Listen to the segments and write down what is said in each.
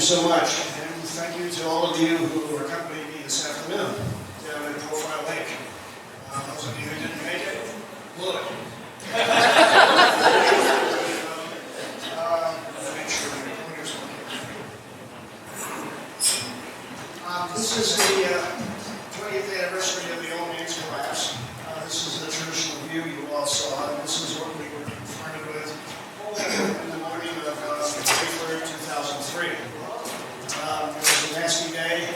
so much, and thank you to all of you who accompanied me this afternoon down at Profile Lake. Those of you who didn't make it, good. Make sure the recorders are okay. This is the 20th anniversary of the Old Man's Collapse. This is the traditional view you all saw. This is what we were confronted with in the morning of February 2003. It was a nasty day.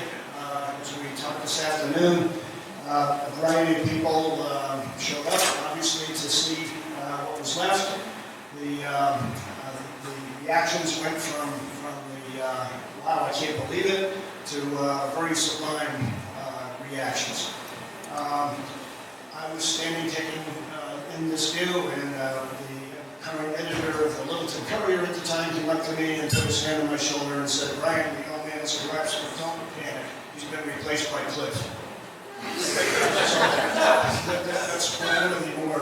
As we talked this afternoon, a variety of people showed up, obviously, to see what was left. The reactions went from the wow, I can't believe it, to very sublime reactions. I was standing taking in this view, and the current editor of the Fullerton Courier at the time came up to me and put his hand on my shoulder and said, "Brian, the Old Man's Collapse, but don't panic. He's been replaced by Cliff." That's one of the more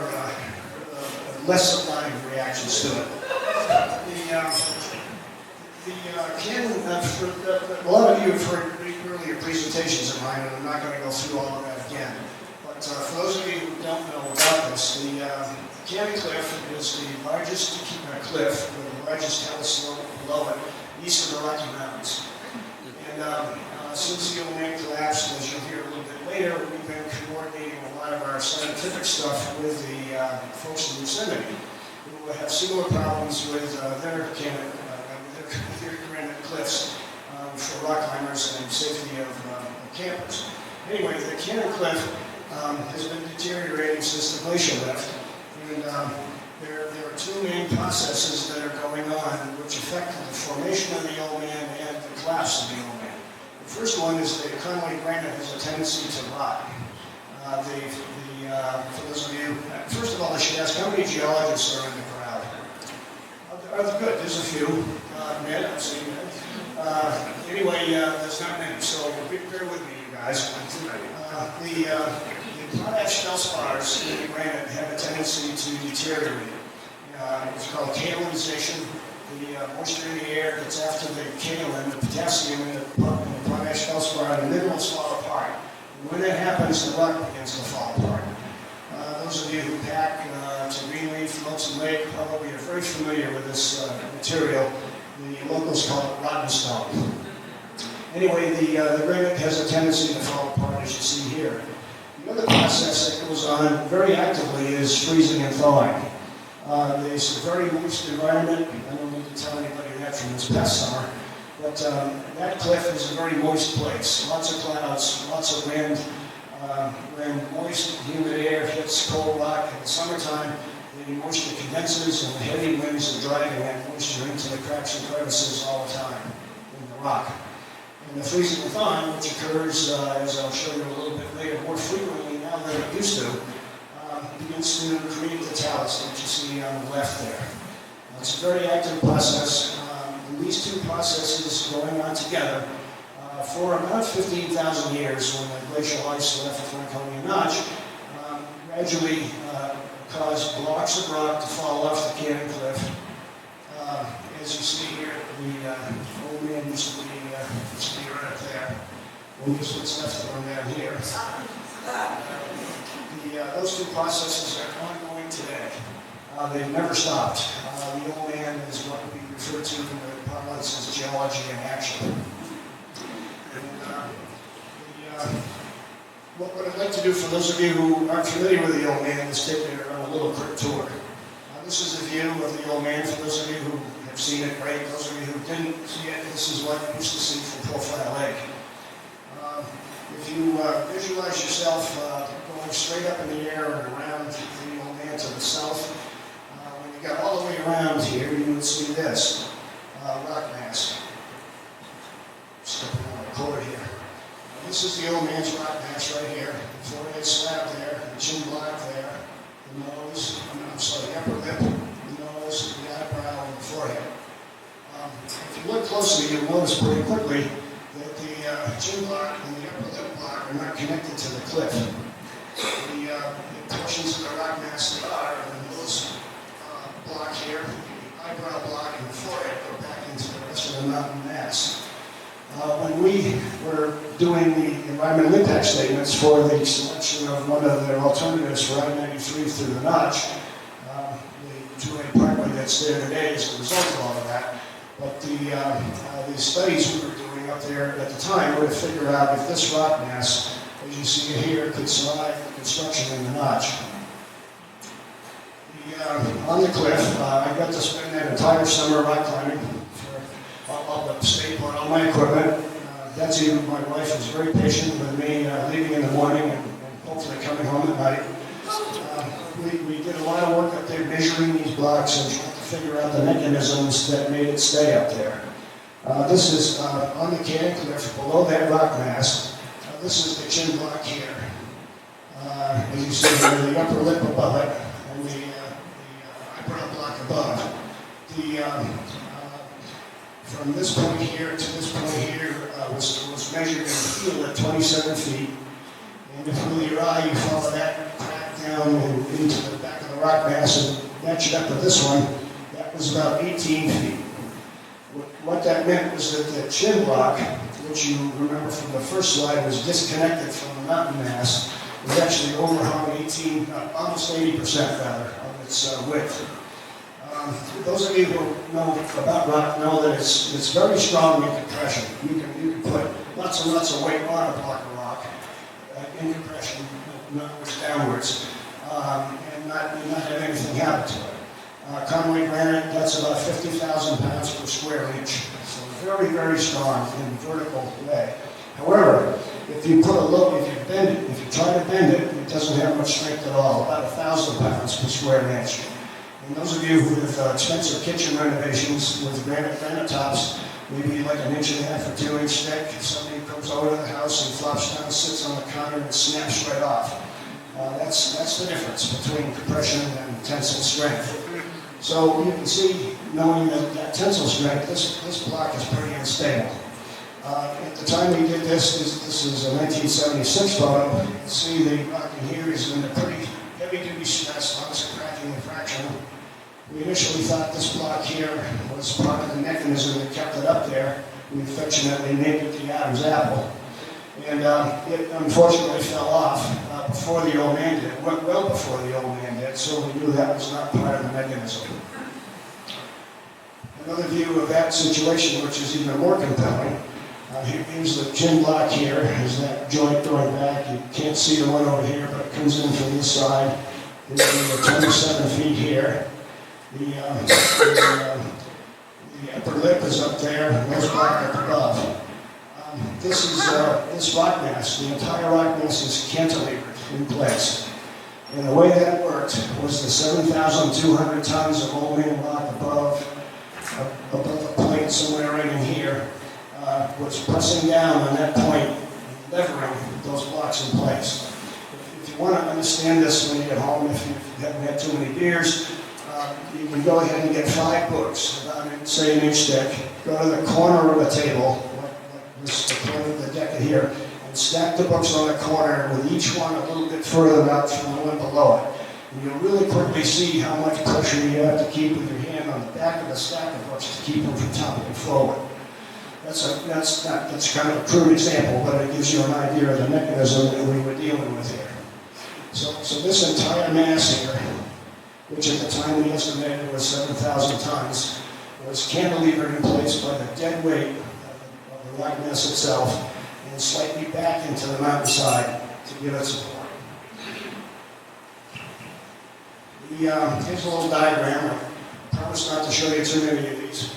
less sublime reactions to it. A lot of you have heard earlier presentations of mine, and I'm not going to go through all of that again. But for those of you who don't know about this, the Cannon Cliff is the largest cliff with the largest telescope below it, east of the Rocky Mountains. And since the Old Man collapsed, as you'll hear a little bit later, we've been coordinating a lot of our scientific stuff with the folks in Yosemite who have similar problems with their granite cliffs for rock climbers and safety of campers. Anyway, the Cannon Cliff has been deteriorating since the glacier left, and there are two main processes that are going on which affect the formation of the Old Man and the collapse of the Old Man. The first one is that Conway granite has a tendency to rot. For those of you, first of all, I should ask how many geologists are in the crowd? Good, there's a few. Ned, I'm seeing Ned. Anyway, there's not many, so bear with me, you guys. The potash feldspars in the granite have a tendency to deteriorate. It's called kaolinization. The moisture in the air gets after the kaolin, the potassium in the potash feldspar, and the minerals fall apart. And when that happens, the rock begins to fall apart. Those of you who pack to Greenleaf, Fullerton Lake probably are very familiar with this material. The locals call it rotten stone. Anyway, the granite has a tendency to fall apart, as you see here. The other process that goes on very actively is freezing and thawing. There's a very moist environment. I don't need to tell anybody that from this past summer, but that cliff is a very moist place. Lots of clouds, lots of wind. When moist, humid air hits cold rock in the summertime, the moisture condenses and the heavy winds are driving that moisture into the cracks and crevices all the time in the rock. And the freezing and thawing, which occurs, as I'll show you a little bit later, more frequently now than it used to, begins to create the talus that you see on the left there. It's a very active process. And these two processes going on together for about 15,000 years, when the glacial ice left the Franconia Notch, gradually caused blocks of rock to fall off the Cannon Cliff. As you see here, the Old Man used to be right up there. We'll use what's left of them down here. Those two processes are ongoing today. They've never stopped. The Old Man is what we refer to in the parlance as geology in action. What I'd like to do for those of you who aren't familiar with the Old Man is take you on a little quick tour. This is a view of the Old Man. For those of you who have seen it, great. Those of you who didn't see it, this is what you used to see from Profile Lake. If you visualize yourself going straight up in the air and around the Old Man to the south, when you got all the way around here, you would see this rock mass. Stepping on the cord here. This is the Old Man's rock mass right here. The forehead slab there, the chin block there, the nose, the upper lip, the nose, the eyebrow, and the forehead. If you look closely, you'll notice pretty quickly that the chin block and the upper lip block are not connected to the cliff. The portions of the rock mass that are, the nose block here, the eyebrow block, and the forehead go back into the rest of the mountain mass. When we were doing the environmental impact statements for the selection of one of their alternatives for I-93 through the Notch, the two-lane parkway that's there today is the result of all of that. But the studies we were doing up there at the time were to figure out if this rock mass, as you see here, could survive the construction in the Notch. On the cliff, I got to spend that entire summer rock climbing. I'll stay on all my equipment. Betsy, my wife, was very patient with me leaving in the morning and hopefully coming home at night. We did a lot of work up there measuring these blocks and trying to figure out the mechanisms that made it stay up there. This is on the canyon cliff below that rock mass. This is the chin block here. As you see here, the upper lip above it and the upper block above. From this point here to this point here was measured in the field at 27 feet. And if with your eye you follow that crack down into the back of the rock mass and match it up with this one, that was about 18 feet. What that meant was that the chin block, which you remember from the first slide was disconnected from the mountain mass, was actually overhung almost 80% rather, of its width. Those of you who know about rock know that it's very strong in compression. You can put lots and lots of weight on a block of rock in compression, upwards, downwards, and not have anything happen to it. Conway granite, that's about 50,000 pounds per square inch. So very, very strong in vertical way. However, if you put a load, if you bend it, if you try to bend it, it doesn't have much strength at all, about 1,000 pounds per square inch. And those of you with expensive kitchen renovations with granite tops, maybe like an 1.5 or 2 inch thick, somebody comes over to the house and flops down, sits on the counter and snaps right off. That's the difference between compression and tensile strength. So you can see, knowing that tensile strength, this block is pretty unstable. At the time we did this is a 1976 photo. You can see the rock in here is in a pretty heavy-duty stress, lots of cracking and fraction. We initially thought this block here was part of the mechanism that kept it up there. We affectionately named it the Adam's apple. And it unfortunately fell off before the old man did, well before the old man did, so we knew that was not part of the mechanism. Another view of that situation, which is even more compelling, here's the chin block here, is that joint going back. You can't see the one over here, but it comes in from this side. There's the 27 feet here. The upper lip is up there, and there's block up above. This rock mass, the entire rock mass is cantilevered in place. And the way that worked was the 7,200 tons of old man rock above a plate somewhere right in here was pressing down on that point, levering those blocks in place. If you want to understand this when you get home, if you haven't had too many beers, you can go ahead and get 5 books, about say an inch thick, go to the corner of the table, like this, the corner of the deck here, and stack the books on the corner with each one a little bit further out from the one below it. And you'll really quickly see how much pressure you have to keep with your hand on the back of the stack of books to keep them from toppling forward. That's kind of a crude example, but it gives you an idea of the mechanism that we were dealing with here. So this entire mass here, which at the time we estimated was 7,000 tons, was cantilevered in place by the dead weight of the rock mass itself and slightly back into the mountainside to give it support. Here's a little diagram. I promise not to show you too many of these,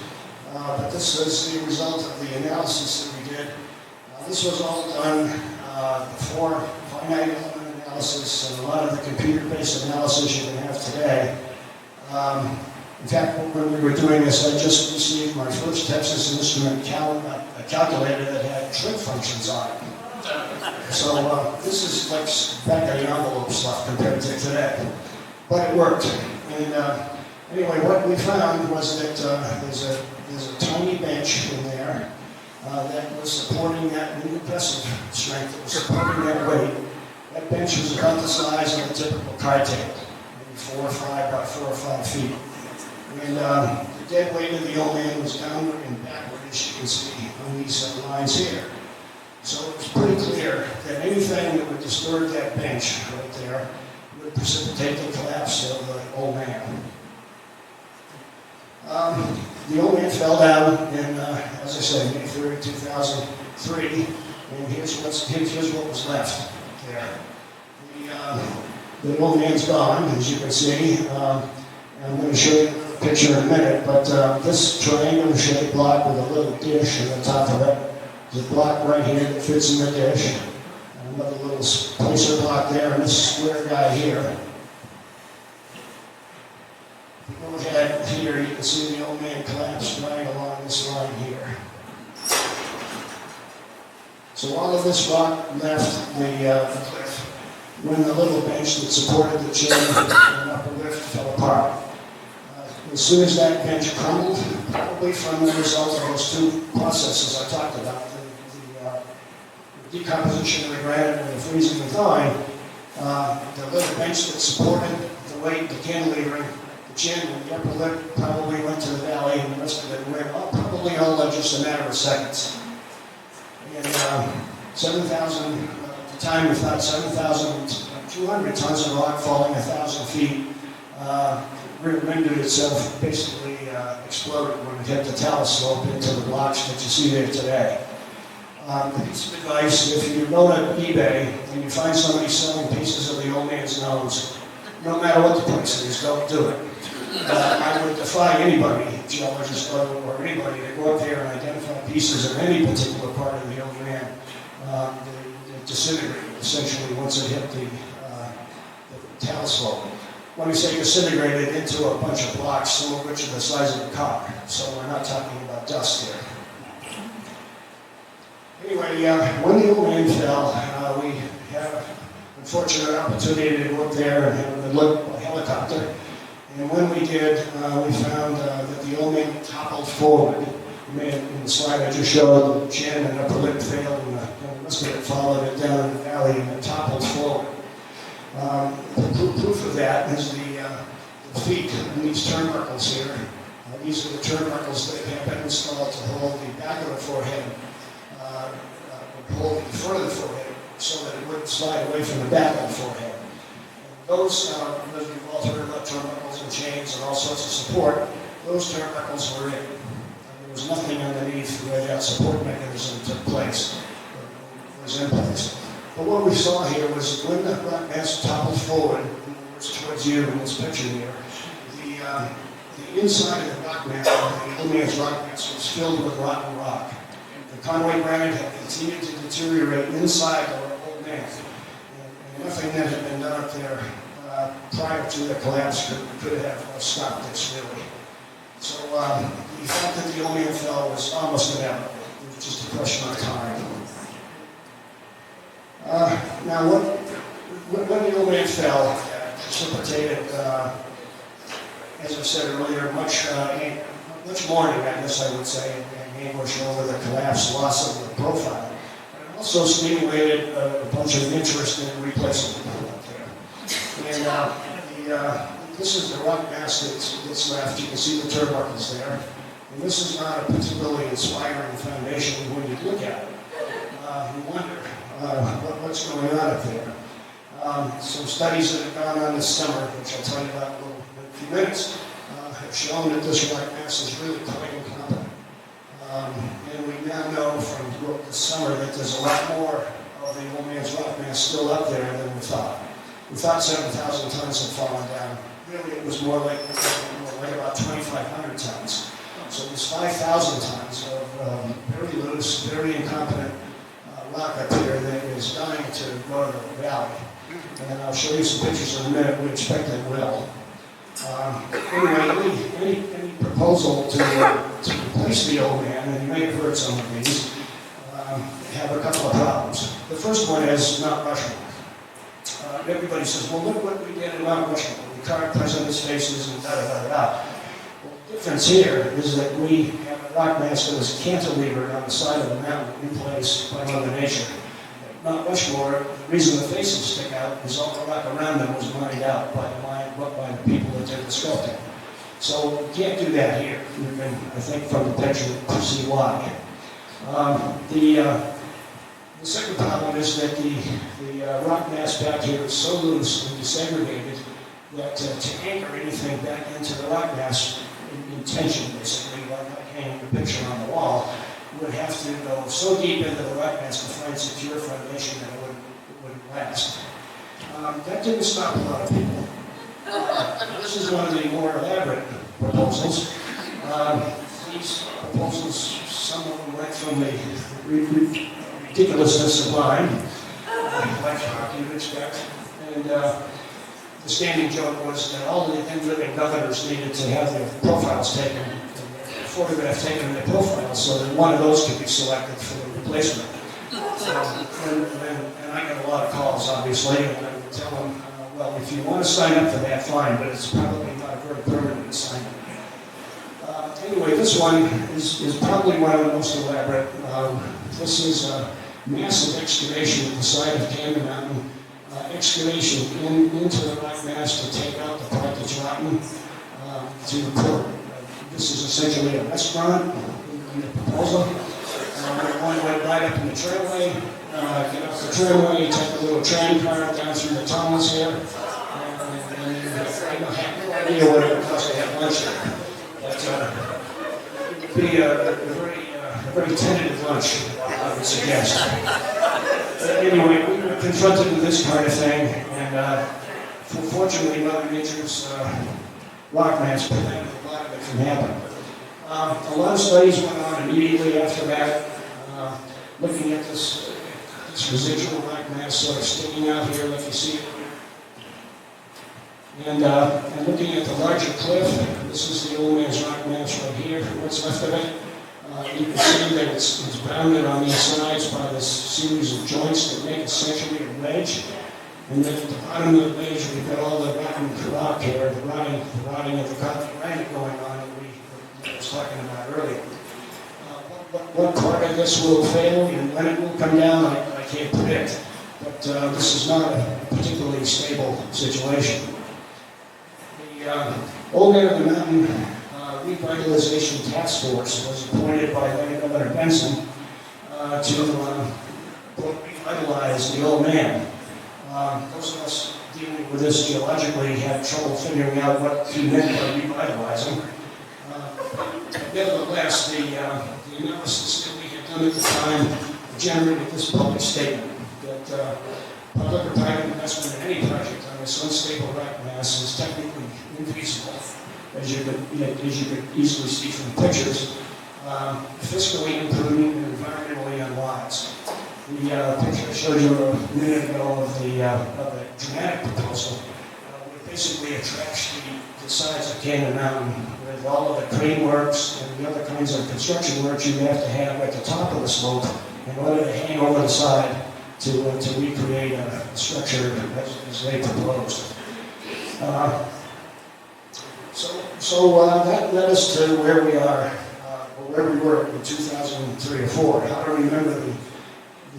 but this is the result of the analysis that we did. This was all done before finite element analysis and a lot of the computer-based analysis you can have today. In fact, when we were doing this, I just received my first Texas Instrument calculator that had trig functions on it. So this is like back-of-the-envelope stuff compared to today. But it worked. And anyway, what we found was that there's a tiny bench in there that was supporting that compressive strength, that was supporting that weight. That bench was about the size of a typical card table, maybe 4 or 5 by 4 or 5 feet. And the dead weight of the old man was downward and backward as you can see on these lines here. So it was pretty clear that anything that would disturb that bench right there would precipitate the collapse of the old man. The old man fell down in, as I said, May 3rd, 2003, and here's what was left there. The old man's gone, as you can see. I'm going to show you a picture in a minute, but this triangular shaped block with a little dish on the top of it, there's a block right here that fits in the dish, and another little placer block there, and this square guy here. If you go ahead here, you can see the old man collapsed right along this line here. So all of this rock left the cliff when the little bench that supported the chain and upper lift fell apart. As soon as that bench crumbled, probably from the result of those two processes I talked about, the decomposition of the granite and the freezing and thawing, the little bench that supported the weight, the cantilevering, the chin and the upper lip probably went to the valley, and the rest of it went up, probably all in just a matter of seconds. And 7,000, at the time we thought 7,200 tons of rock falling 1,000 feet, rendered itself basically exploded when it hit the talus slope into the blocks that you see there today. A piece of advice: if you go to eBay and you find somebody selling pieces of the old man's nose, no matter what the price is, don't do it. I would defy anybody, geologist or anybody, to go up there and identify pieces of any particular part of the old man that disintegrated essentially once it hit the talus slope. When we say disintegrated, into a bunch of blocks, some of which are the size of a car. So we're not talking about dust here. Anyway, when the old man fell, we had an unfortunate opportunity to go up there and have a look by helicopter. And when we did, we found that the old man toppled forward. In the slide I just showed, the chin and upper lip failed, and the rest of it followed it down in the valley and it toppled forward. Proof of that is the feet in these turnbuckles here. These are the turnbuckles that have been installed to hold the back of the forehead, hold the front of the forehead, so that it wouldn't slide away from the back of the forehead. And those, as we've all heard about turnbuckles and chains and all sorts of support, those turnbuckles were in. There was nothing underneath where that support mechanism took place, or was in place. But what we saw here was when the rock mass toppled forward, towards you in this picture here, the inside of the rock mass, the old man's rock mass, was filled with rotten rock. The Conway granite had continued to deteriorate inside the old man. And nothing that had been done up there prior to the collapse could have stopped this, really. So the fact that the old man fell was almost inevitable. It was just a question of time. Now, when the old man fell, precipitated, as I said earlier, much mourning, I guess I would say, and anguish over the collapse, loss of the profile. But it also stimulated a bunch of interest in replacing people up there. And this is the rock mass that's left. You can see the turnbuckles there. And this is not a particularly inspiring foundation when you look at it. You wonder what's going on up there. Some studies that have gone on this summer, which I'll tell you about in a few minutes, have shown that this rock mass is really quite incompetent. And we now know from this summer that there's a lot more of the old man's rock mass still up there than we thought. We thought 7,000 tons had fallen down. Really, it was more like about 2,500 tons. So there's 5,000 tons of very loose, very incompetent rock up here that is dying to go to the valley. And I'll show you some pictures in a minute. We expect it will. Anyway, any proposal to replace the old man, and you may have heard some of these, have a couple of problems. The first one is Mount Rushmore. Everybody says, well, look what we did in Mount Rushmore. We carved presidents' faces and da-da-da-da. Well, the difference here is that we have a rock mass that was cantilevered on the side of the mountain in place by Mother Nature. Mount Rushmore, the reason the faces stick out is all the rock around them was mined out by the people that did the sculpting. So we can't do that here. You can, I think, from the picture, see why. The second problem is that the rock mass back here is so loose and desegregated that to anchor anything back into the rock mass in tension, basically, like hanging the picture on the wall, would have to go so deep into the rock mass to find secure foundation that it wouldn't last. That didn't stop a lot of people. This is one of the more elaborate proposals. These proposals, some of them went from the ridiculousness of mine, like you would expect. And the standing joke was that all the then living governors needed to have their profiles taken, their photograph taken in their profiles, so that one of those could be selected for the replacement. And I got a lot of calls, obviously, and I would tell them, well, if you want to sign up for that, fine, but it's probably not a very permanent assignment. Anyway, this one is probably one of the most elaborate. This is a massive excavation at the side of Canyon Mountain, excavation into the rock mass to take out the part that's rotten to the port. This is essentially a restaurant in the proposal. One went right up in the trailway, get off the trailway, take a little train car down through the tunnels here, and I have no idea what it would cost to have lunch there. But it would be a very tentative lunch, I would suggest. Anyway, we were confronted with this kind of thing, and fortunately, Mother Nature's rock mass prevented a lot of it from happening. A lot of studies went on immediately after that, looking at this residual rock mass sort of sticking out here, like you see it. And looking at the larger cliff, this is the old man's rock mass right here, what's left of it. You can see that it's bounded on these sides by this series of joints that make essentially a wedge. And then at the bottom of the wedge, we've got all the rotten rock here, the rotting of the concrete granite going on that we was talking about earlier. What part of this will fail and when it will come down, I can't predict. But this is not a particularly stable situation. The Old Man of the Mountain Revitalization Task Force was appointed by Governor Benson to revitalize the old man. Those of us dealing with this geologically had trouble figuring out what he meant by revitalizing. Nevertheless, the analysis that we had done at the time generated this public statement that public or private investment in any project on this unstable rock mass is technically infeasible, as you could easily see from the pictures, fiscally imprudent and environmentally unwise. The picture I showed you a minute ago of the dramatic proposal would basically attract the sides of Canyon Mountain with all of the crane works and the other kinds of construction works you have to have at the top of the slope in order to hang over the side to recreate a structure as they proposed. So that led us to where we are, or where we were in 2003 or 4. How do I remember the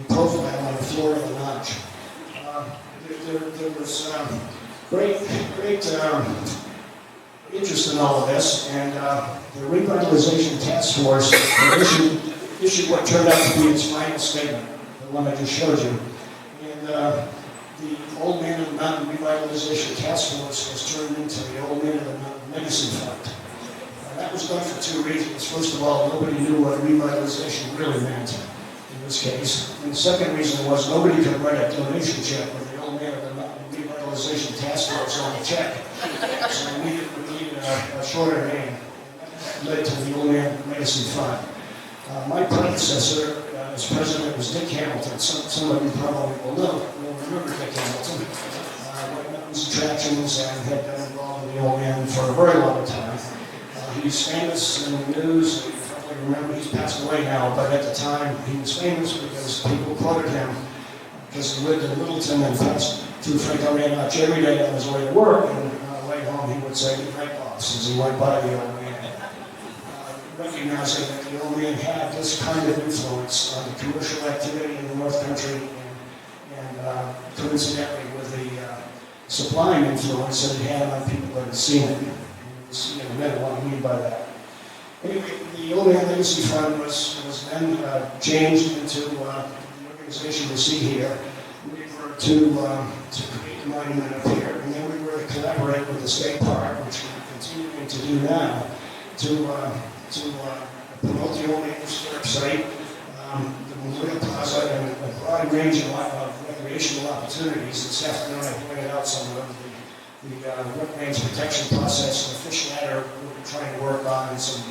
profile on the floor of the lodge? There was great interest in all of this, and the Revitalization Task Force issued what turned out to be its final statement, the one I just showed you. And the Old Man of the Mountain Revitalization Task Force was turned into the Old Man of the Mountain Legacy Fund. That was done for two reasons. First of all, nobody knew what revitalization really meant in this case. And the second reason was nobody could write a donation check with the Old Man of the Mountain Revitalization Task Force on the check. So we needed a shorter name. That led to the Old Man Legacy Fund. My predecessor as president was Dick Hamilton. Some of you probably will remember Dick Hamilton. Mountains attractions and had been involved in the Old Man for a very long time. He's famous in the news. You probably remember he's passed away now, but at the time he was famous because people quoted him because he lived in Littleton and passed through Franklin Ranch every day on his way to work, and on the way home he would say, "Good night, boss," as he went by the Old Man. Recognizing that the Old Man had this kind of influence on the commercial activity in the North Country and coincidentally with the supplying influence that it had on people that had seen it. You'll see in a minute what I mean by that. Anyway, the Old Man Legacy Fund was then changed into the organization you see here. We were to create the monument up here, and then we were to collaborate with the state park, which we're continuing to do now, to promote the Old Man Historic Site, the Memorial Plaza, and a broad range of recreational opportunities. This afternoon I pointed out some of the wetlands protection process, and the fish ladder we're trying to work on, and some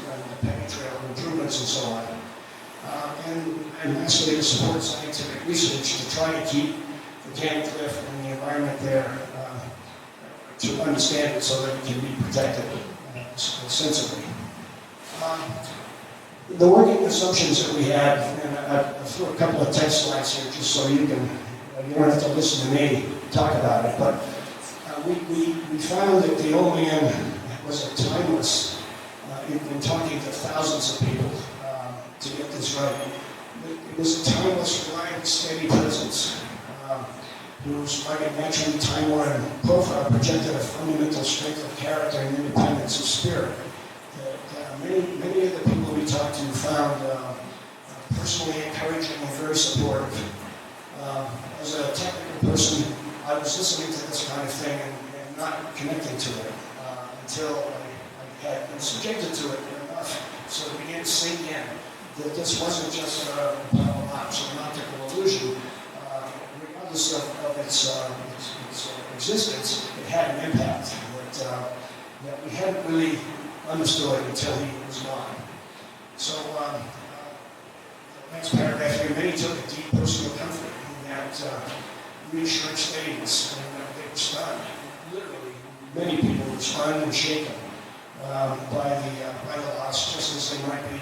penny trail improvements and so on. And lastly, to support scientific research to try to keep the Cannon Cliff and the environment there to understand it so that it can be protected sensibly. The working assumptions that we had, and I threw a couple of text slides here just so you don't have to listen to me talk about it, but we found that the Old Man was a timeless, in talking to thousands of people to get this right. It was a timeless, reliant, steady presence whose like a naturally time-worn profile projected a fundamental strength of character and independence of spirit. Many of the people we talked to found personally encouraging and very supportive. As a technical person, I was listening to this kind of thing and not connecting to it until I had been subjected to it enough so it began to sink in that this wasn't just a lapse or an optical illusion. Regardless of its existence, it had an impact that we hadn't really understood until he was gone. So, the next paragraph here, many took a deep personal comfort in that reassuring statements, and they were stunned. Literally, many people were stunned and shaken by the loss, just as they might be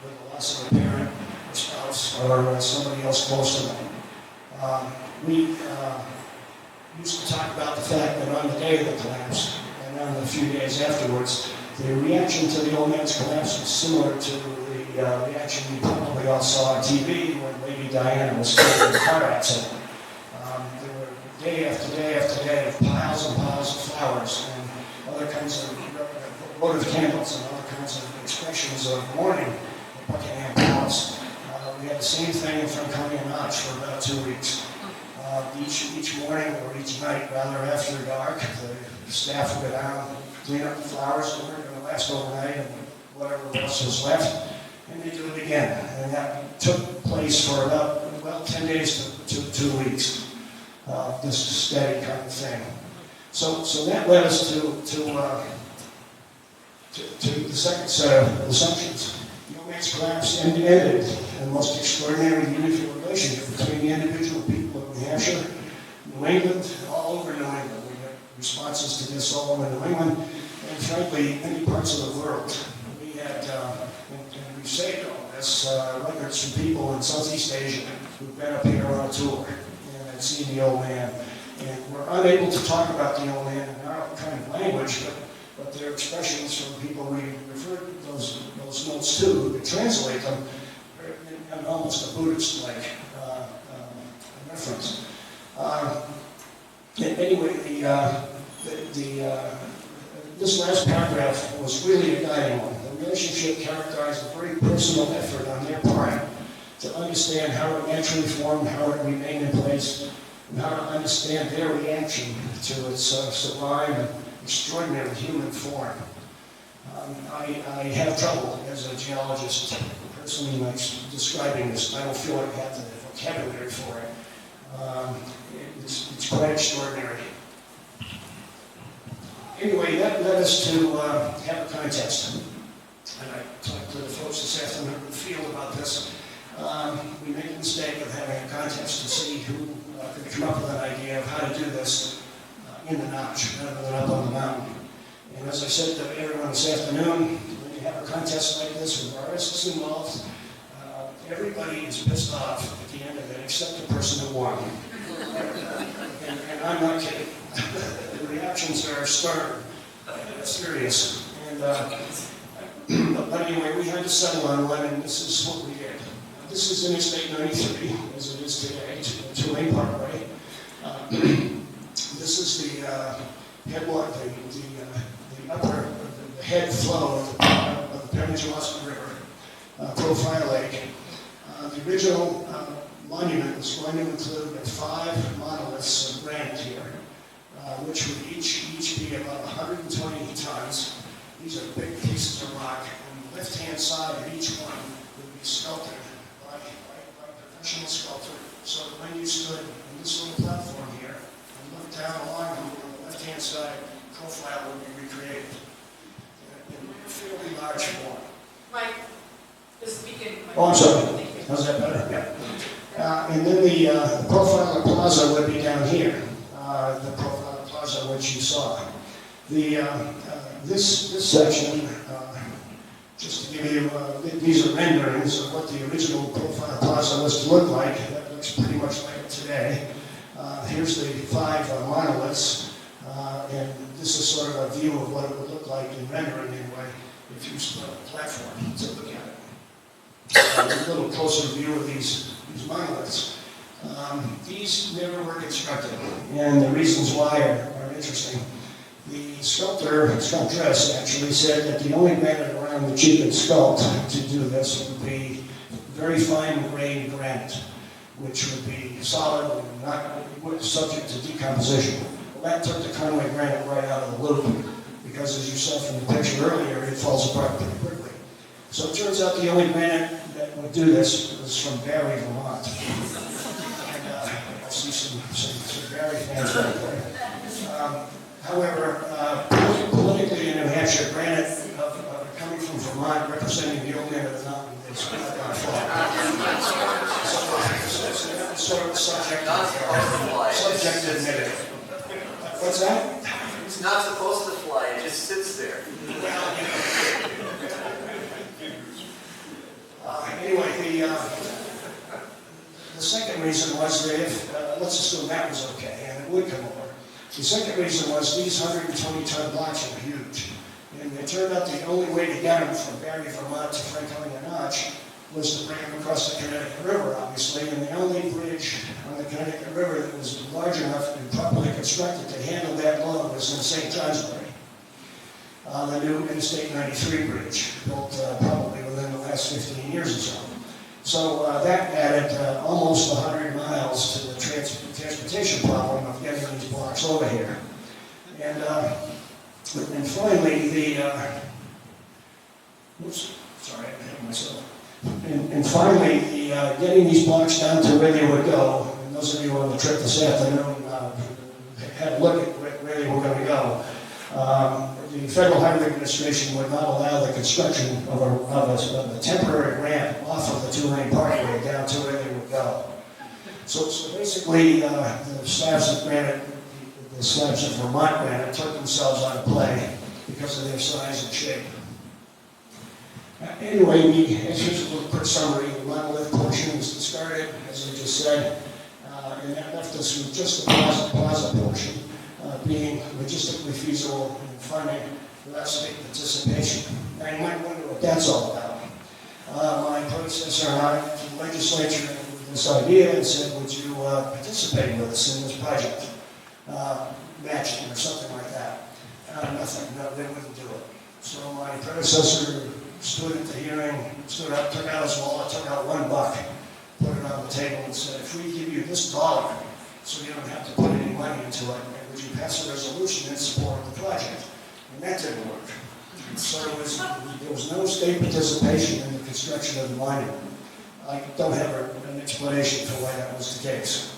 with the loss of a parent, a spouse, or somebody else close to them. We used to talk about the fact that on the day of the collapse, and on the few days afterwards, the reaction to the Old Man's collapse was similar to the reaction you probably all saw on TV when Lady Diana was killed in a car accident. There were day after day after day of piles and piles of flowers and other kinds of votive candles and other kinds of expressions of mourning at Buckingham Palace. We had the same thing in Franconia Notch for about 2 weeks. Each morning or each night, rather after dark, the staff would go down, clean up the flowers that weren't going to last overnight and whatever else was left, and they do it again. And that took place for about 10 days to 2 weeks. This steady kind of thing. So that led us to the second set of assumptions. The Old Man's collapse ended the most extraordinary meaningful relationship between the individual people of New Hampshire, New England, all over New England. We got responses to this all over New England, and frankly, many parts of the world. We had, and we saved all this, records from people in Southeast Asia who've been up here on a tour and had seen the Old Man. And we're unable to talk about the Old Man in our kind of language, but their expressions from people we referred those notes to, who could translate them, in almost a Buddhist-like reference. Anyway, this last paragraph was really a guiding one. The relationship characterized a very personal effort on their part to understand how it naturally formed, how it remained in place, and how to understand their reaction to its sublime and extraordinary human form. I have trouble as a geologist personally describing this. I don't feel like I have the vocabulary for it. It's quite extraordinary. Anyway, that led us to have a contest. And I talked to the folks this afternoon in the field about this. We made the mistake of having a contest to see who could come up with an idea of how to do this in the notch rather than up on the mountain. And as I said to everyone this afternoon, when you have a contest like this with artists involved, everybody is pissed off at the end of it except the person who won. And I'm not kidding. The reactions are stern, serious. And, but anyway, we had to settle on one, and this is what we did. This is Interstate 93, as it is today, Tulane Parkway. This is the headwater, the head flow of the Pennington River, Profile Lake. The original monument was going to include 5 monoliths of granite here, which would each be about 120 tons. These are big pieces of rock, and the left-hand side of each one would be sculpted by professional sculptor, so that when you stood on this little platform here and looked down along on the left-hand side, profile would be recreated in a fairly large form. Mike, just speaking. Oh, I'm sorry. How's that better? Yeah. And then the profile plaza would be down here. The profile plaza which you saw. This section, just to give you, these are renderings of what the original profile plaza was to look like. That looks pretty much like it today. Here's the 5 monoliths, and this is sort of a view of what it would look like in rendering anyway, if you stood on a platform to look at it. A little closer view of these monoliths. These never were constructed, and the reasons why are interesting. The sculptress actually said that the only granite around that she could sculpt to do this would be very fine grained granite, which would be solid and not subject to decomposition. Well, that took the Conway granite right out of the loop, because as you saw from the picture earlier, it falls apart pretty quickly. So it turns out the only granite that would do this was from Barry, Vermont. And I see some Barry fans right there. However, politically in New Hampshire, granite coming from Vermont, representing the old end of the mountain, is not going to fall. So that's sort of the subject to admit it. What's that? It's not supposed to fly, it just sits there. Anyway, the second reason was that if, let's assume that was okay, and it would come over. The second reason was these 120-ton blocks are huge. And it turned out the only way to get them from Barry, Vermont to Franklin and Notch was to bring them across the Connecticut River, obviously. And the only bridge on the Connecticut River that was large enough and properly constructed to handle that load was in St. Johnsbury. The new Interstate 93 bridge, built probably within the last 15 years or so. So that added almost 100 miles to the transportation problem of getting these blocks over here. And finally, finally, getting these blocks down to where they would go, and those of you on the trip this afternoon had a look at where they were going to go. The Federal Highway Administration would not allow the construction of a temporary ramp off of the 2-lane parkway down to where they would go. So basically, the slabs of granite, the slabs of Vermont granite, took themselves out of play because of their size and shape. Anyway, here's a little quick summary. The monolith portion was discarded, as I just said, and that left us with just the plaza portion being logistically feasible and funding without state participation. Now you might wonder what that's all about. My predecessor and I went to the legislature with this idea and said, would you participate with us in this project? Matching or something like that. Nothing, no, they wouldn't do it. So my predecessor stood at the hearing, stood up, took out his wallet, took out $1, put it on the table and said, if we give you this $1, so you don't have to put any money into it, would you pass a resolution in support of the project? And that didn't work. So there was no state participation in the construction of the monument. I don't have an explanation for why that was the case.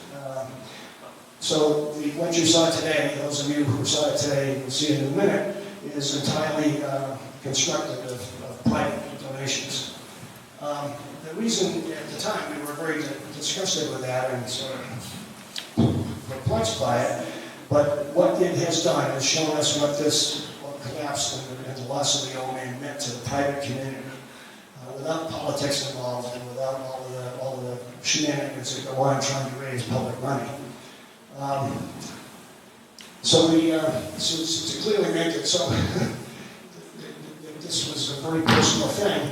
So what you saw today, those of you who saw it today, you'll see it in a minute, is entirely constructed of private donations. The reason at the time we were very disgusted with that and sort of perplexed by it, but what it has done is shown us what collapse and the loss of the old man meant to the private community, without politics involved and without all the shenanigans that go on trying to raise public money. So to clearly make it so this was a very personal thing,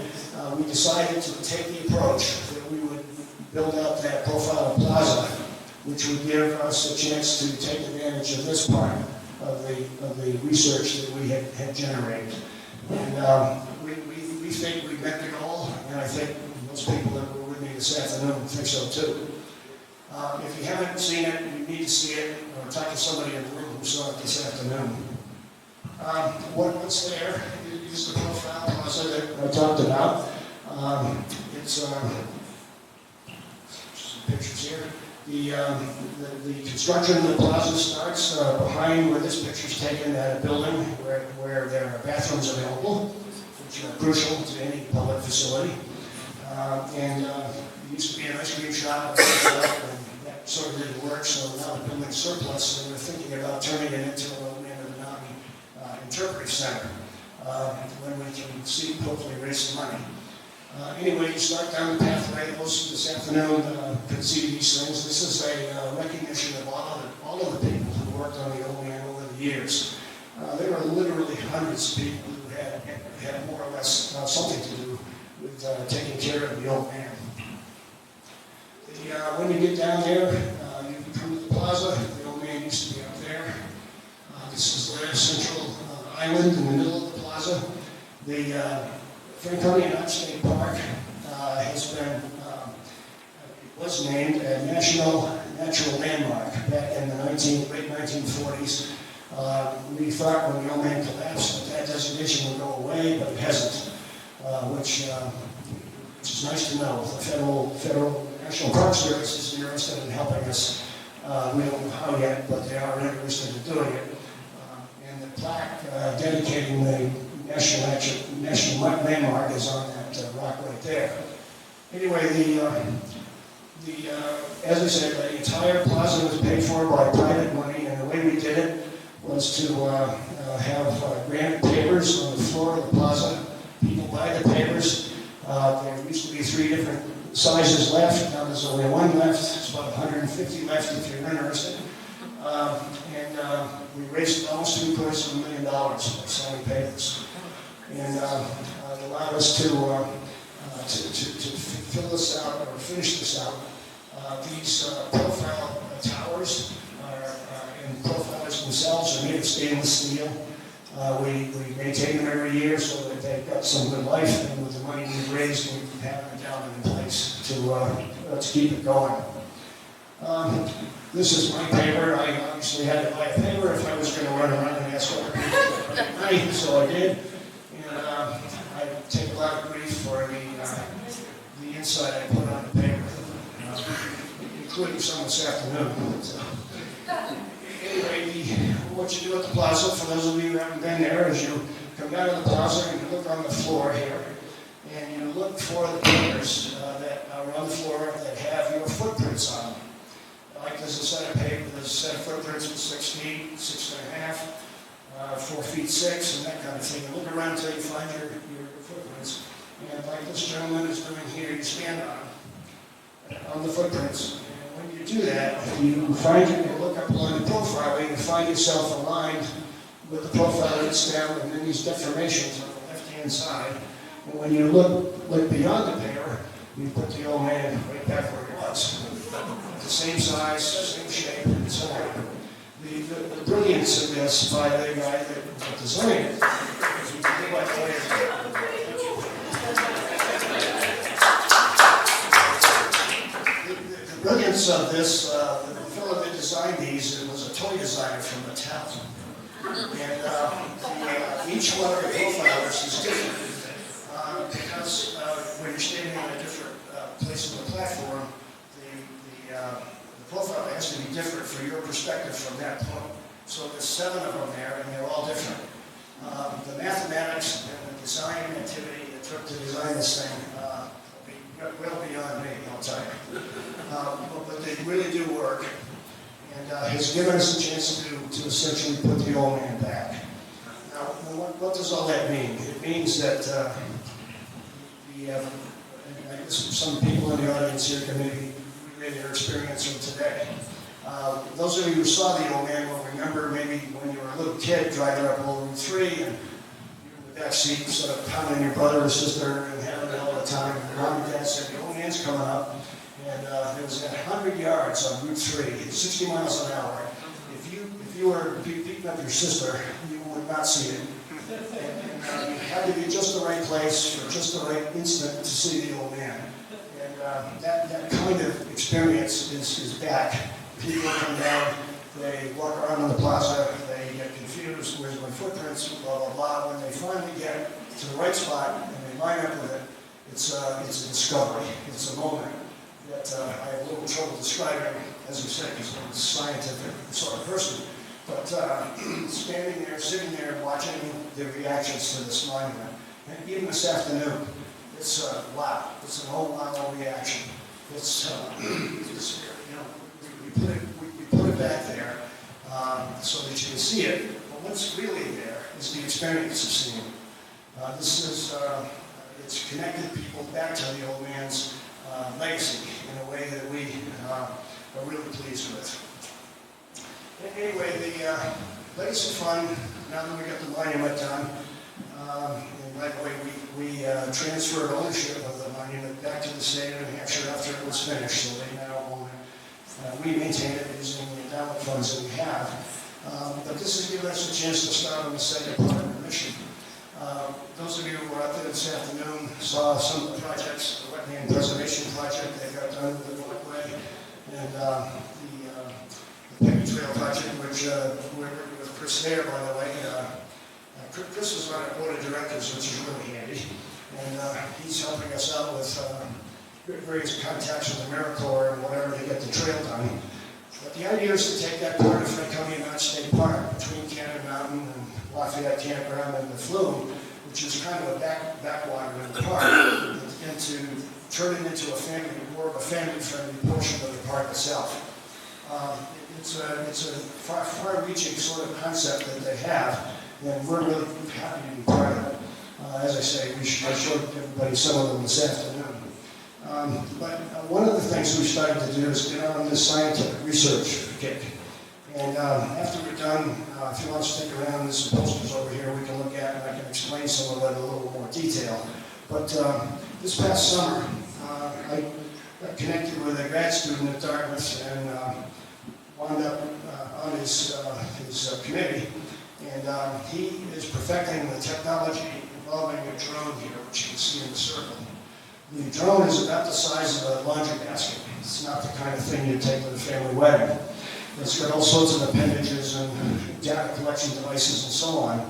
we decided to take the approach that we would build out that profile plaza, which would give us a chance to take advantage of this part of the research that we had generated. And we think we met the goal, and I think most people that were with me this afternoon think so too. If you haven't seen it, you need to see it, or talk to somebody in the room who saw it this afternoon. What's there is the profile plaza that I talked about. It's some pictures here. The construction of the plaza starts behind where this picture's taken at a building where there are bathrooms available, which are crucial to any public facility. And it used to be an ice cream shop, and that sort of didn't work, so now the building's surplus, and we're thinking about turning it into a interpretive center when we can see, hopefully raise some money. Anyway, you start down the pathway. Most this afternoon could see these things. This is a recognition of all of the people who worked on the old man over the years. There are literally hundreds of people who had more or less something to do with taking care of the old man. When you get down there, you come to the plaza. The old man used to be up there. This is the central island in the middle of the plaza. The Franconia State Park was named a National Natural Landmark back in the late 1940s. We thought when the old man collapsed that designation would go away, but it hasn't, which is nice to know. The Federal National Park Service is interested in helping us. We don't know how yet, but they are interested in doing it. And the plaque dedicating the National Landmark is on that rock right there. Anyway, as I said, the entire plaza was paid for by private money, and the way we did it was to have granite pavers on the floor of the plaza. People buy the pavers. There used to be 3 different sizes left. Now there's only 1 left. It's about 150 left if you're interested. And we raised almost $750,000 by selling pavers. And it allowed us to fill this out, or finish this out. These profile towers and profilers themselves are made of stainless steel. We maintain them every year so that they've got some good life, and with the money we've raised, we can have them down in place to keep it going. This is my paper. I obviously had to buy a paper if I was going to run around and ask other people to write money, so I did. And I take a lot of grief for the insight I put on the paper, including some this afternoon. So, anyway, what you do at the plaza, for those of you who haven't been there, is you come down to the plaza and you look on the floor here, and you look for the papers that are on the floor that have your footprints on them. Like there's a set of footprints with 6 feet, 6.5, 4 feet 6, and that kind of thing. You look around until you find your footprints. And like this gentleman is doing here, you stand on the footprints. And when you do that, you look up on the profile, and you find yourself aligned with the profile that's down, and then these deformations on the left-hand side. And when you look beyond the paper, you put the old man right back where he was. The same size, same shape, and so on. The brilliance of this by the guy that designed it is we can do like the brilliance of this, the fellow that designed these was a toy designer from Mattel. And each one of the profilers is different because when you're standing on a different place on the platform, the profile has to be different for your perspective from that point. So there's 7 of them there, and they're all different. The mathematics and the design activity that took to design this thing well beyond me, I'll tell you. But they really do work, and has given us a chance to essentially put the old man back. Now, what does all that mean? It means that some people in the audience here can maybe relay their experience from today. Those of you who saw the old man will remember maybe when you were a little kid driving up Old Route 3 and you're in the back seat instead of pounding your brother or sister and having it all the time. And mom and dad said, the old man's coming up. And it was at 100 yards on Route 3, 60 miles an hour. If you were beating up your sister, you would not see it. And you had to be just the right place for just the right instant to see the old man. And that kind of experience is back. People come down, they walk around in the plaza, they get confused, where's my footprints, blah, blah, blah. When they finally get to the right spot and they line up with it, it's a discovery. It's a moment that I have a little trouble describing, as you said, because I'm a scientific sort of person. But standing there, sitting there, watching the reactions to this monument, and even this afternoon, it's wow. It's an oh wow reaction. It's we put it back there so that you can see it. But what's really there is the experience of seeing it. This is it's connected people back to the old man's legacy in a way that we are really pleased with. Anyway, the Legacy Fund, now that we got the monument done, and by the way, we transferred ownership of the monument back to the state of New Hampshire after it was finished, so they now own it. We maintain it using the endowment funds that we have. But this has given us a chance to start on the second part of the mission. Those of you who were out there this afternoon saw some of the projects, the wetland preservation project they got done with the Northway, and the Becky Trail project, which we're working with Chris there, by the way. Chris is on our board of directors, which is really handy, and he's helping us out with various contacts with AmeriCorps and whatever to get the trail done. But the idea is to take that part of Frank County Mountain State Park between Cannon Mountain and Lafayette Campground and the Flume, which is kind of a backwater in the park, and to turn it into more of a family-friendly portion of the park itself. It's a far-reaching sort of concept that they have, and we're really happy to be part of it. As I say, I showed everybody some of them this afternoon. But one of the things we started to do is get on this scientific research kick. And after we're done, if you want to stick around, there's some posters over here we can look at, and I can explain some of it in a little more detail. But this past summer, I got connected with a grad student at Dartmouth and wound up on his committee. And he is perfecting the technology involving a drone here, which you can see in the circle. The drone is about the size of a laundry basket. It's not the kind of thing you take with a family wedding. It's got all sorts of appendages and data collection devices and so on it.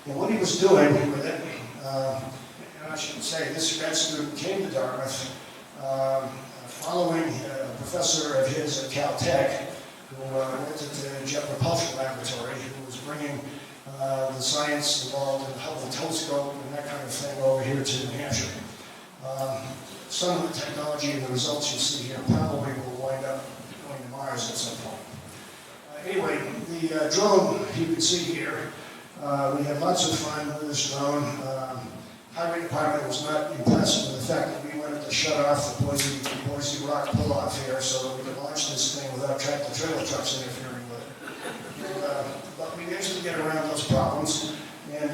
And what he was doing with it, and I should say, this grad student came to Dartmouth following a professor of his at Caltech, who worked at the Jet Propulsion Laboratory, who was bringing the science involved in the Hubble telescope and that kind of thing over here to New Hampshire. Some of the technology and the results you see here probably will wind up going to Mars at some point. Anyway, the drone you can see here, we had lots of fun with this drone. Highway Department was not impressed with the fact that we wanted to shut off the Boise Rock pull-off here so that we could launch this thing without tractor-trailer trucks interfering with it. And, but we managed to get around those problems. And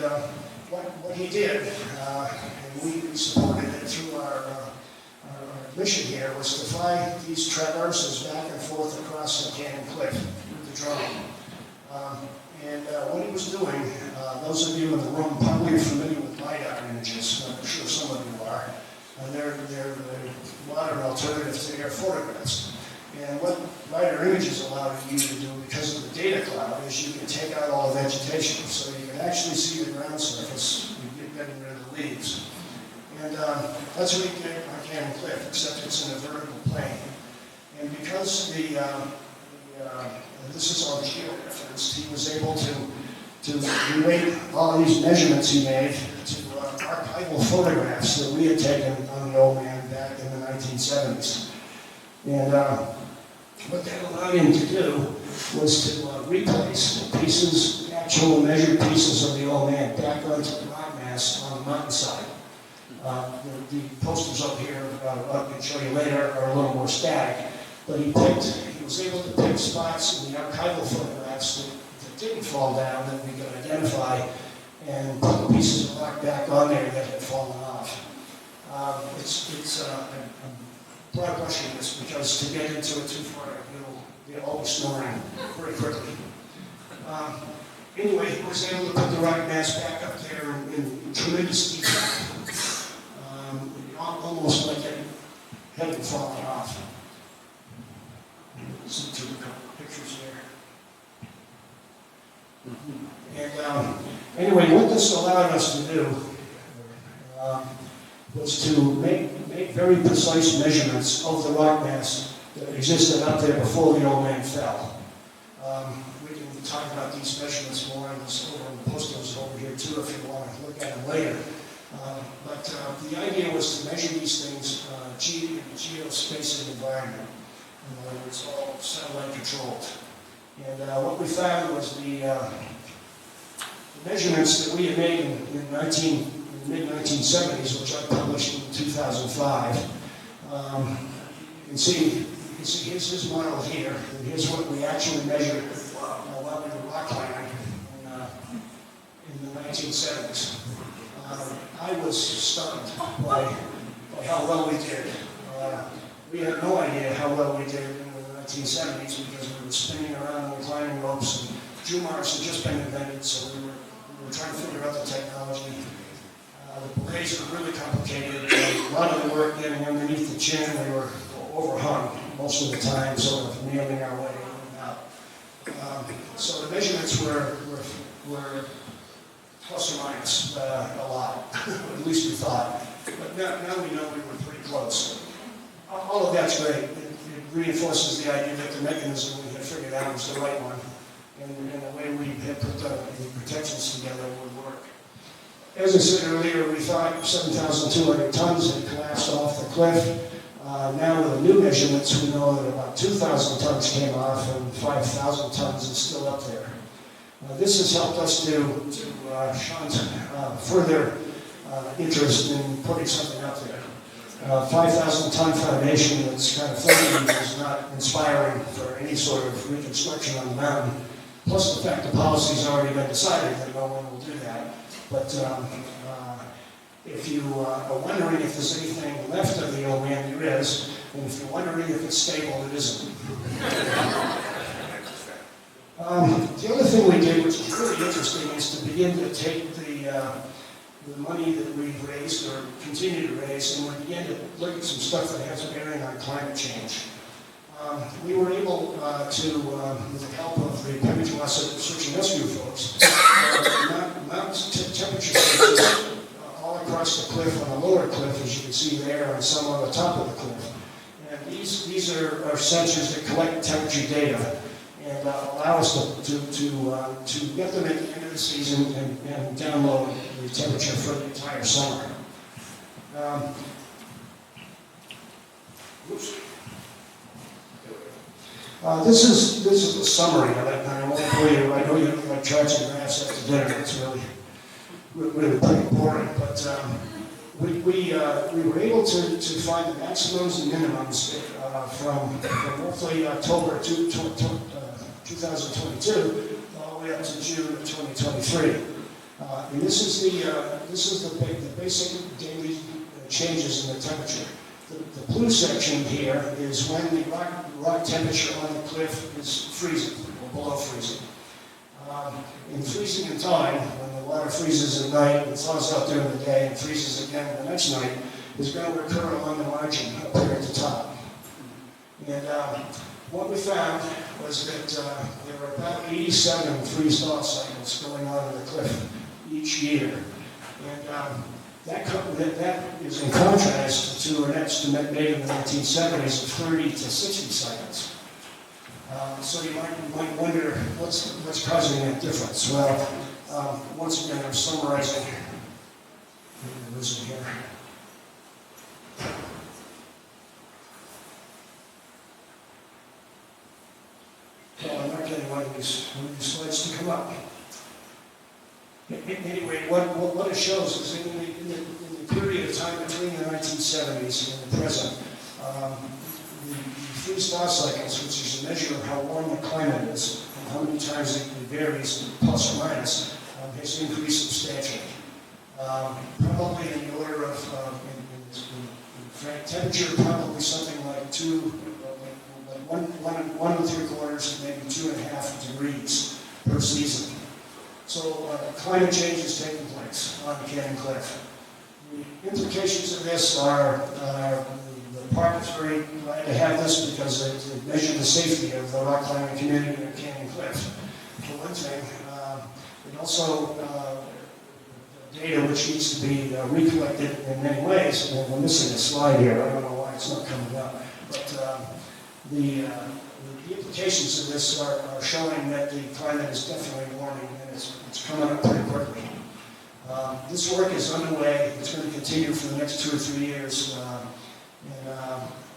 what he did, and we supported it through our mission here, was to fly these traverses back and forth across the canyon cliff with the drone. And what he was doing, those of you in the room probably are familiar with LiDAR images. I'm sure some of you are. They're a modern alternative to air photographs. And what LiDAR images allow you to do, because of the data cloud, is you can take out all the vegetation. So you can actually see the ground surface. You're getting rid of the leaves. And that's what he did on Canyon Cliff, except it's in a vertical plane. And because this is all geo-referenced, he was able to relate all these measurements he made to archival photographs that we had taken on the old man back in the 1970s. And what that allowed him to do was to replace pieces, actual measured pieces of the old man back onto the rock mass on the mountainside. The posters up here, I can show you later, are a little more static, but he was able to pick spots in the archival photographs that didn't fall down that we could identify and put the pieces of rock back on there that had fallen off. I'm broad brushing this because to get into it too far, you'll always snoring very quickly. Anyway, he was able to put the rock mass back up there in tremendous detail. Almost like it hadn't fallen off. See two pictures there. And anyway, what this allowed us to do was to make very precise measurements of the rock mass that existed up there before the old man fell. We can talk about these measurements more in the posters over here too if you want to look at them later. But the idea was to measure these things in a geospatial environment. It's all satellite controlled. And what we found was the measurements that we had made in the mid-1970s, which I published in 2005. You can see here's his model here, and here's what we actually measured while we were rock climbing in the 1970s. I was stunned by how well we did. We had no idea how well we did in the 1970s because we were spinning around on climbing ropes, and Jumars had just been invented, so we were trying to figure out the technology. The bouquets were really complicated. A lot of the work getting underneath the chin, we were overhung most of the time, sort of nailing our way in and out. So the measurements were plus or minus a lot, at least we thought. But now we know we were pretty close. All of that's great. It reinforces the idea that the mechanism we had figured out was the right one, and the way we had put the protections together would work. As I said earlier, we thought 7,200 tons had collapsed off the cliff. Now with the new measurements, we know that about 2,000 tons came off and 5,000 tons is still up there. This has helped us to shunt further interest in putting something up there. 5,000 ton foundation that's kind of floating is not inspiring for any sort of reconstruction on the mountain. Plus the fact the policy's already been decided that no one will do that. But if you are wondering if there's anything left of the old man, there is. And if you're wondering if it's stable, it isn't. The other thing we did, which is really interesting, is to begin to take the money that we've raised or continue to raise, and we began to look at some stuff that has a bearing on climate change. We were able to, with the help of the Pemmican Search and Rescue folks, mount temperature sensors all across the cliff, on the lower cliff, as you can see there, and some on the top of the cliff. And these are sensors that collect temperature data and allow us to get them at the end of the season and download the temperature for the entire summer. This is the summary of it, and I won't bore you. I know you like charts and graphs after dinner. It's really pretty boring, but we were able to find the maximums and minimums from roughly October 2022 all the way up to June of 2023. And this is the basic daily changes in the temperature. The blue section here is when the rock temperature on the cliff is freezing, or below freezing. In freezing in time, when the water freezes at night and thaws out during the day and freezes again the next night, is going to occur along the margin up here at the top. And what we found was that there were about 87 freeze-thaw cycles going on in the cliff each year. And that is in contrast to an estimate made in the 1970s of 30 to 60 cycles. So you might wonder what's causing that difference. Well, once again, I'm summarizing. Listen here. Well, I'm not getting one of these slides to come up. Anyway, what it shows is in the period of time between the 1970s and the present, the freeze-thaw cycles, which is a measure of how warm the climate is and how many times it varies, plus or minus, has increased substantially. Probably in the order of, in temperature, probably something like 1 3/4 to maybe 2.5 degrees per season. climate change is taking place on Canyon Cliff. The implications of this are, the department's very glad to have this because it measures the safety of the rock climbing community at Canyon Cliff. For one thing, it also data which needs to be recollected in many ways. And we're missing a slide here. I don't know why it's not coming up. But the implications of this are showing that the climate is definitely warming and it's coming up pretty quickly. This work is underway. It's going to continue for the next 2 or 3 years.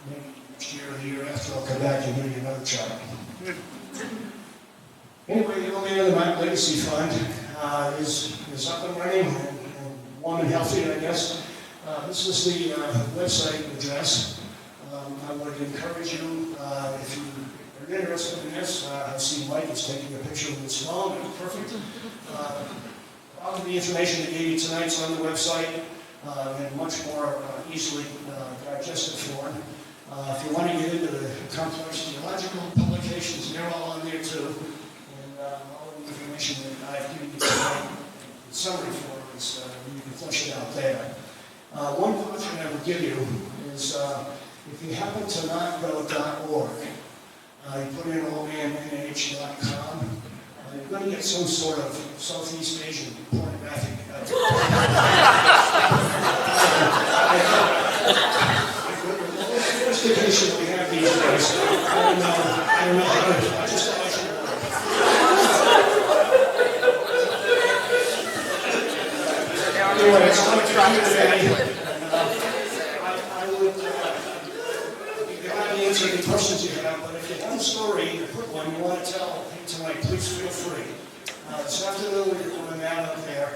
Maybe next year or the year after, I'll come back and give you another chart. Anyway, the Old Man Legacy Fund is up and running and warm and healthy, I guess. This is the website address. I would encourage you, if you are interested in this, I see Mike is taking a picture with his phone. It's perfect. All of the information I gave you tonight is on the website in much more easily digested form. If you want to get into the complex geological publications, they're all on there too. And all of the information that I've given you tonight, in summary form, is you can flesh it out there. One caution I would give you is if you happen to not go .org, you put in oldmannh.com, you're going to get some sort of Southeast Asian pornographic. Investigation we have these days. I don't know how to. I just thought I should work. Anyway, it's not a traffic today. I would be glad to answer any questions you have, but if you have a story, a quick one you want to tell tonight, please feel free. This afternoon we're doing that up there.